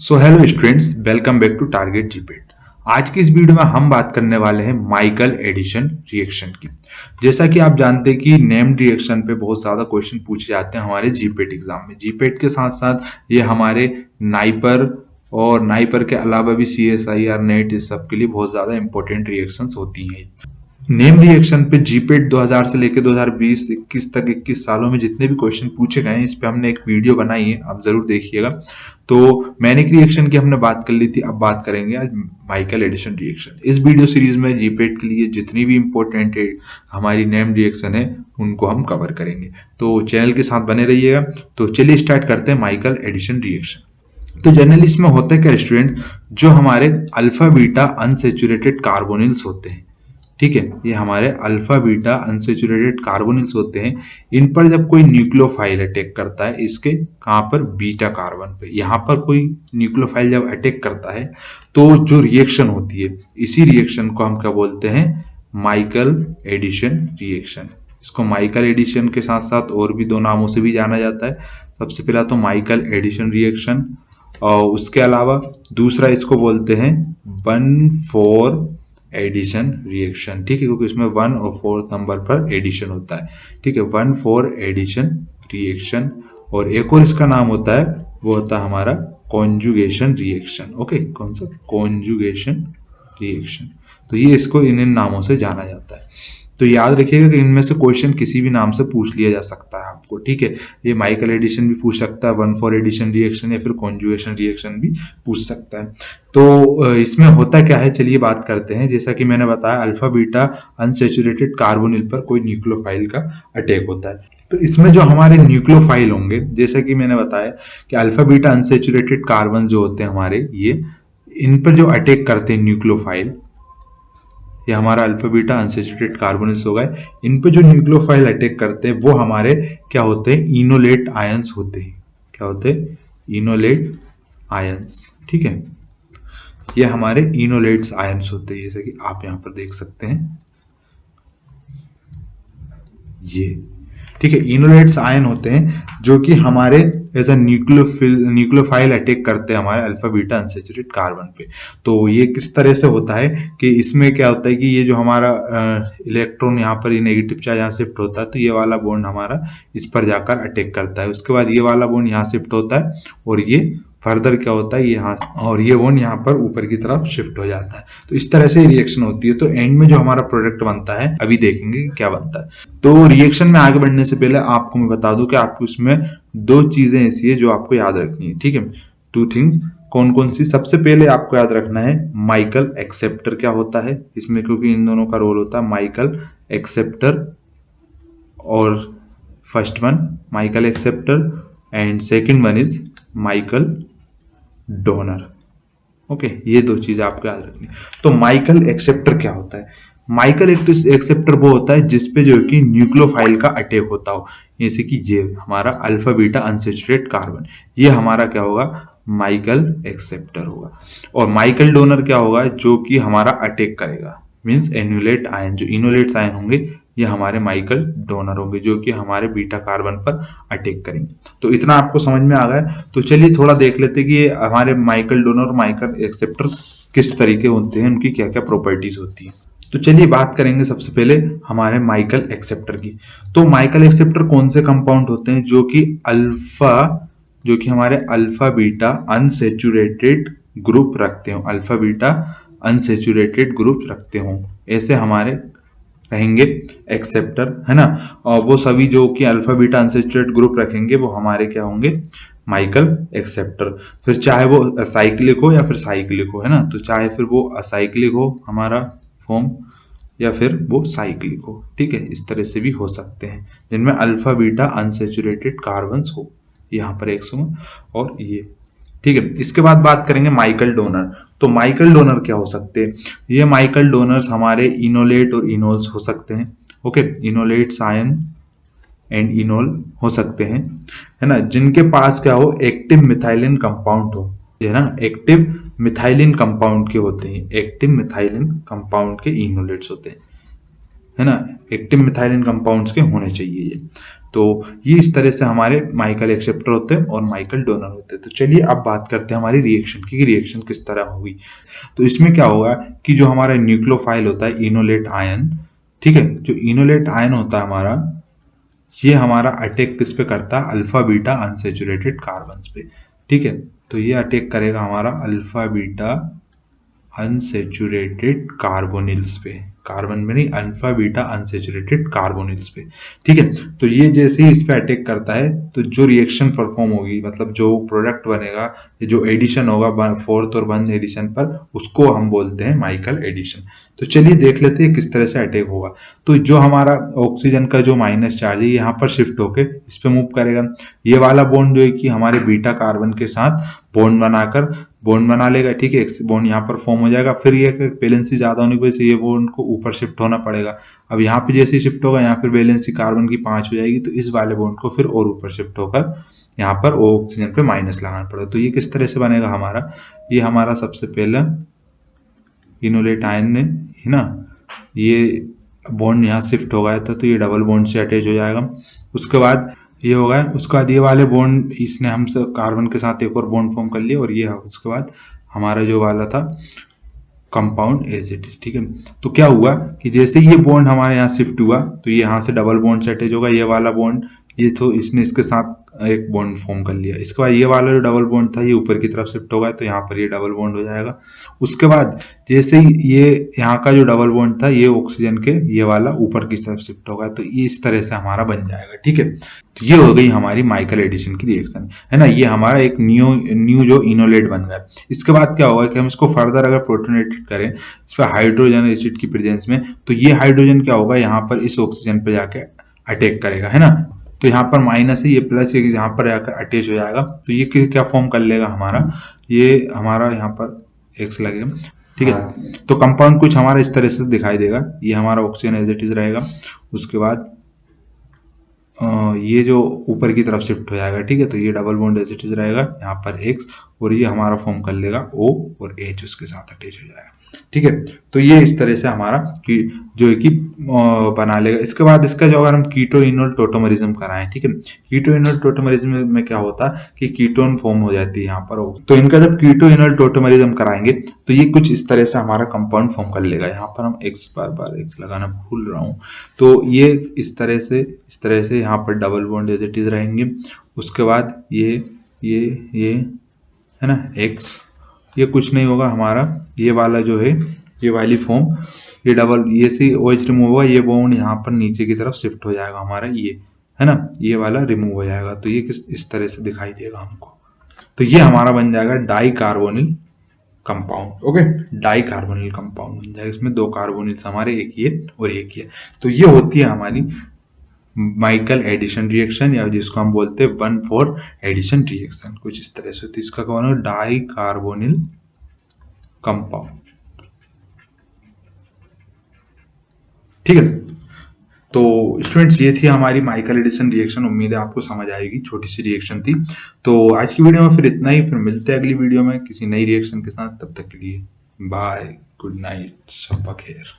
So hello students, welcome back to target GPAT. आज की इस वीडियो में हम बात करने वाले हैं माइकल एडिशन रिएक्शन की। जैसा कि आप जानते हैं कि नेम्ड रिएक्शन पे बहुत ज्यादा क्वेश्चन पूछे जाते हैं हमारे जीपेट एग्जाम में। जीपेट के साथ साथ ये हमारे नाइपर और नाइपर के अलावा भी CSIR नेट इस सब के लिए बहुत ज्यादा इंपॉर्टेंट रिएक्शंस होती हैं। नेम रिएक्शन पे जीपेट 2000 से लेकर 2020-21 तक 21 सालों में जितने भी क्वेश्चन पूछे गए हैं, इस पे हमने एक वीडियो बनाई है, आप जरूर देखिएगा। तो मैनिक रिएक्शन की हमने बात कर ली थी, अब बात करेंगे आज माइकल एडिशन रिएक्शन। इस वीडियो सीरीज में जीपेट के लिए जितनी भी इंपॉर्टेंट हमारी नेम रिएक्शन है उनको हम कवर करेंगे, तो चैनल के साथ बने रहिएगा। तो चलिए स्टार्ट करते हैं माइकल एडिशन रिएक्शन। तो जनरली इसमें होता है क्या स्टूडेंट, जो हमारे अल्फा बीटा अनसेचुरेटेड कार्बोनिल्स होते हैं, ठीक है, ये हमारे अल्फा बीटा अनसेचुरेटेड कार्बोनिल्स होते हैं। इन पर जब कोई न्यूक्लियोफाइल अटैक करता है, इसके कहां पर, बीटा कार्बन पे, यहां पर कोई न्यूक्लियोफाइल जब अटैक करता है तो जो रिएक्शन होती है, इसी रिएक्शन को हम क्या बोलते हैं, माइकल एडिशन रिएक्शन। इसको माइकल एडिशन के साथ साथ और भी दो नामों से भी जाना जाता है। सबसे पहला तो माइकल एडिशन रिएक्शन, और उसके अलावा दूसरा इसको बोलते हैं 1,4 एडिशन रिएक्शन, ठीक है, क्योंकि इसमें 1 और 4 नंबर पर एडिशन होता है, ठीक है, 1,4 एडिशन रिएक्शन। और एक और इसका नाम होता है, वो होता है हमारा कॉन्जुगेशन रिएक्शन। ओके, कौन सा, कॉन्जुगेशन रिएक्शन। तो ये इसको इन नामों से जाना जाता है। तो याद रखिएगा कि इनमें से क्वेश्चन किसी भी नाम से पूछ लिया जा सकता है आपको, ठीक है। ये माइकल एडिशन भी पूछ सकता है, 1,4 एडिशन रिएक्शन, या फिर कॉन्जुगेशन रिएक्शन भी पूछ सकता है। तो इसमें होता क्या है, चलिए बात करते हैं। जैसा कि मैंने बताया, अल्फा बीटा अनसेचुरेटेड कार्बोनिल पर कोई न्यूक्लियोफाइल का अटैक होता है। तो इसमें जो हमारे न्यूक्लियोफाइल होंगे, जैसा कि मैंने बताया कि अल्फा बीटा अनसेचुरेटेड कार्बन जो होते हैं हमारे, ये इन पर जो अटैक करते हैं न्यूक्लियोफाइल, ये हमारा अल्फा बीटा अनसेचुरेटेड कार्बोनिल्स हो गए, इन पे जो न्यूक्लियोफाइल अटैक करते हैं वो हमारे क्या होते हैं, इनोलेट आयंस होते हैं। क्या होते हैं, इनोलेट आयंस, ठीक है, ये हमारे इनोलेट्स आयंस होते हैं, जैसे कि आप यहां पर देख सकते हैं ये, ठीक है, इनोलेट्स आयन होते हैं जो कि हमारे ऐसा न्यूक्लियोफाइल अटैक करते हैं हमारे अल्फा बीटा अनसेचुरेटेड कार्बन पे। तो ये किस तरह से होता है कि इसमें क्या होता है कि ये जो हमारा इलेक्ट्रॉन यहाँ पर नेगेटिव चार्ज यहाँ शिफ्ट होता है, तो ये वाला बॉन्ड हमारा इस पर जाकर अटैक करता है। उसके बाद ये वाला बॉन्ड यहाँ शिफ्ट होता है और ये फर्दर क्या होता है, यहाँ और ये बॉन्ड यहाँ पर ऊपर की तरफ शिफ्ट हो जाता है। तो इस तरह से रिएक्शन होती है। तो एंड में जो हमारा प्रोडक्ट बनता है, अभी देखेंगे क्या बनता है। तो रिएक्शन में आगे बढ़ने से पहले आपको मैं बता दूं कि आपको इसमें दो चीजें ऐसी है जो आपको याद रखनी है, ठीक है, 2 थिंग्स। कौन कौन सी, सबसे पहले आपको याद रखना है माइकल एक्सेप्टर क्या होता है इसमें, क्योंकि इन दोनों का रोल होता है माइकल एक्सेप्टर, और first one Michael acceptor and second one is Michael donor. Okay, ये दो चीजें आपको याद रखनी। तो माइकल एक्सेप्टर क्या होता है, माइकल एक्सेप्टर वो होता है जिसपे जो कि न्यूक्लियोफाइल का अटैक होता हो, जैसे कि ये हमारा अल्फा बीटा अनसेचुरेटेड कार्बन, ये हमारा क्या होगा, माइकल एक्सेप्टर होगा। और माइकल डोनर क्या होगा, जो कि हमारा अटैक करेगा, मींस एन्युलेट आयन, जो इनोलेट्स आयन होंगे ये हमारे माइकल डोनर होंगे, जो कि हमारे बीटा कार्बन पर अटैक करेंगे। तो इतना आपको समझ में आ गया। तो चलिए थोड़ा देख लेते हैं कि ये हमारे माइकल डोनर और माइकल एक्सेप्टर किस तरीके होते हैं, उनकी क्या क्या प्रॉपर्टीज होती है। तो चलिए बात करेंगे सबसे पहले हमारे माइकल एक्सेप्टर की। तो माइकल एक्सेप्टर कौन से कंपाउंड होते हैं जो कि हमारे अल्फा बीटा अनसेचुरेटेड ग्रुप रखते हो, अल्फा बीटा अनसेचुरेटेड ग्रुप रखते हो, ऐसे हमारे रहेंगे एक्सेप्टर, है ना। और वो सभी जो कि अल्फा बीटा अनसेचुरेटेड ग्रुप रखेंगे वो हमारे क्या होंगे, माइकल एक्सेप्टर। फिर चाहे वो असाइक्लिक हो या फिर साइक्लिक हो, है ना, तो चाहे फिर वो असाइक्लिक हो हमारा फॉर्म या फिर वो साइक्लिक हो, ठीक है, इस तरह से भी हो सकते हैं जिनमें अल्फा बीटा अनसेचुरेटेड कार्बन्स हो, यहाँ पर एक और ये, ठीक है। इसके बाद बात करेंगे माइकल डोनर। तो माइकल डोनर क्या हो सकते हैं, ये माइकल डोनर्स हमारे इनोलेट और इनोल्स हो सकते हैं। ओके, इनोलेट्स आयन एंड इनोल हो सकते हैं, है ना, जिनके पास क्या हो, एक्टिव मिथाइलिन कंपाउंड हो, है ना, एक्टिव मिथाइलिन कंपाउंड के होते हैं, एक्टिव मिथाइलिन कंपाउंड के इनोलेट्स होते हैं, है ना, एक्टिव मिथाइलिन कंपाउंड्स के होने चाहिए ये। तो ये इस तरह से हमारे माइकल एक्सेप्टर होते हैं और माइकल डोनर होते हैं। तो चलिए अब बात करते हैं हमारी रिएक्शन की, रिएक्शन किस तरह हुई। तो इसमें क्या होगा कि जो हमारा न्यूक्लियोफाइल होता है इनोलेट आयन, ठीक है, जो इनोलेट आयन होता है हमारा, ये हमारा अटैक किस पे करता है, अल्फा बीटा अनसेचुरेटेड कार्बन्स पे, ठीक है। तो ये अटैक करेगा हमारा अल्फा बीटा अनसेचुरेटेड कार्बोनिल्स पे, कार्बन में नहीं, अल्फा बीटा अनसेचुरेटेड कार्बोनिल्स पे, ठीक है। तो ये जैसे ही इस पे अटैक करता है तो जो रिएक्शन परफॉर्म होगी, मतलब जो प्रोडक्ट बनेगा, जो एडिशन होगा फोर्थ और वन एडिशन पर, उसको हम बोलते हैं माइकल एडिशन। तो चलिए देख लेते हैं किस तरह से अटैक होगा। तो जो हमारा ऑक्सीजन का जो माइनस चार्ज है यहाँ पर शिफ्ट होके इस पे मूव करेगा। ये वाला बॉन्ड जो है कि हमारे बीटा कार्बन के साथ बॉन्ड बना लेगा, ठीक है, बॉन्ड यहाँ पर फॉर्म हो जाएगा। फिर ये वैलेंसी ज्यादा होने की वजह से ये बॉन्ड को ऊपर शिफ्ट होना पड़ेगा। अब यहाँ पे जैसे ही शिफ्ट होगा यहाँ पर वैलेंसी कार्बन की 5 हो जाएगी, तो इस वाले बॉन्ड को फिर और ऊपर शिफ्ट होकर यहाँ पर ऑक्सीजन पे माइनस लगाना पड़ेगा। तो ये किस तरह से बनेगा हमारा, ये हमारा सबसे पहले इनोलेट आयन ने, है ना, ये बॉन्ड यहाँ शिफ्ट हो गया था तो ये डबल बॉन्ड से अटैच हो जाएगा। उसके बाद ये हो गया, उसके बाद ये वाले बॉन्ड इसने हम कार्बन के साथ एक और बॉन्ड फॉर्म कर लिया, और ये उसके बाद हमारा जो वाला था कंपाउंड एज इट इज, ठीक है। तो क्या हुआ कि जैसे ये बॉन्ड हमारे यहाँ शिफ्ट हुआ तो ये यहाँ से डबल बॉन्ड से अटैच होगा, ये वाला बॉन्ड, ये तो इसने इसके साथ एक बॉन्ड फॉर्म कर लिया। इसके बाद ये वाला जो डबल बॉन्ड था ये ऊपर की तरफ शिफ्ट होगा, तो यहाँ पर ये डबल बॉन्ड हो जाएगा। उसके बाद जैसे ही ये यहाँ का जो डबल बॉन्ड था ये ऑक्सीजन के ये वाला ऊपर की तरफ शिफ्ट होगा, तो ये इस तरह से हमारा बन जाएगा, ठीक है। तो ये हो गई हमारी माइकल एडिशन की रिएक्शन, है ना। ये हमारा एक न्यू जो इनोलेट बन गया। इसके बाद क्या होगा कि हम इसको फर्दर अगर प्रोटोनेटेड करें इस पर हाइड्रोजन एसिड की प्रेजेंस में, तो ये हाइड्रोजन क्या होगा, यहाँ पर इस ऑक्सीजन पे जाके अटैक करेगा, है ना। तो यहाँ पर माइनस है, ये प्लस है, यहाँ पर जाकर अटैच हो जाएगा। तो ये क्या फॉर्म कर लेगा हमारा, ये हमारा यहाँ पर एक्स लगेगा, ठीक है। तो कंपाउंड कुछ हमारा इस तरह से दिखाई देगा, ये हमारा ऑक्सीजन एज इट इज रहेगा। उसके बाद ये जो ऊपर की तरफ शिफ्ट हो जाएगा, ठीक है। तो ये double bond as it is रहेगा, यहाँ पर एक्स, और ये हमारा फॉर्म कर लेगा O और H उसके साथ अटैच हो जाएगा, ठीक है। तो ये इस तरह से हमारा कि जो है कि बना लेगा। इसके बाद इसका जो अगर हम कीटो इनोल टोटोमरिज्म कराएं, ठीक है, कीटो इनोल टोटोमरिज्म में क्या होता है कि कीटोन फॉर्म हो जाती है यहाँ पर। तो इनका जब कीटो इनोल टोटोमरिज्म कराएंगे तो ये कुछ इस तरह से हमारा कंपाउंड फॉर्म कर लेगा। यहाँ पर हम एक्स, बार एक्स लगाना भूल रहा हूँ। तो ये इस तरह से यहाँ पर double bond as it is रहेंगे। उसके बाद ये है ना एक्स, ये कुछ नहीं होगा हमारा, ये वाला जो है ये वाली फॉर्म, ये डबल, ये से OH रिमूव होगा, ये बॉन्ड यहाँ पर नीचे की तरफ शिफ्ट हो जाएगा हमारा, ये है ना, ये वाला रिमूव हो जाएगा। तो ये किस इस तरह से दिखाई देगा हमको। तो ये हमारा बन जाएगा dicarbonyl compound, okay, dicarbonyl compound बन जाएगा। इसमें 2 कार्बोनिल्स हमारे, एक ये और एक ये। तो ये होती है हमारी माइकल एडिशन रिएक्शन, या जिसको हम बोलते हैं 1,4 एडिशन रिएक्शन, कुछ इस तरह से होती है। इसका कौन है, डाई कार्बोनिल कंपाउंड, ठीक है। तो स्टूडेंट्स ये थी हमारी माइकल एडिशन रिएक्शन, उम्मीद है आपको समझ आएगी, छोटी सी रिएक्शन थी। तो आज की वीडियो में फिर इतना ही, फिर मिलते हैं अगली वीडियो में किसी नई रिएक्शन के साथ। तब तक के लिए बाय, गुड नाइट, शब बखेर।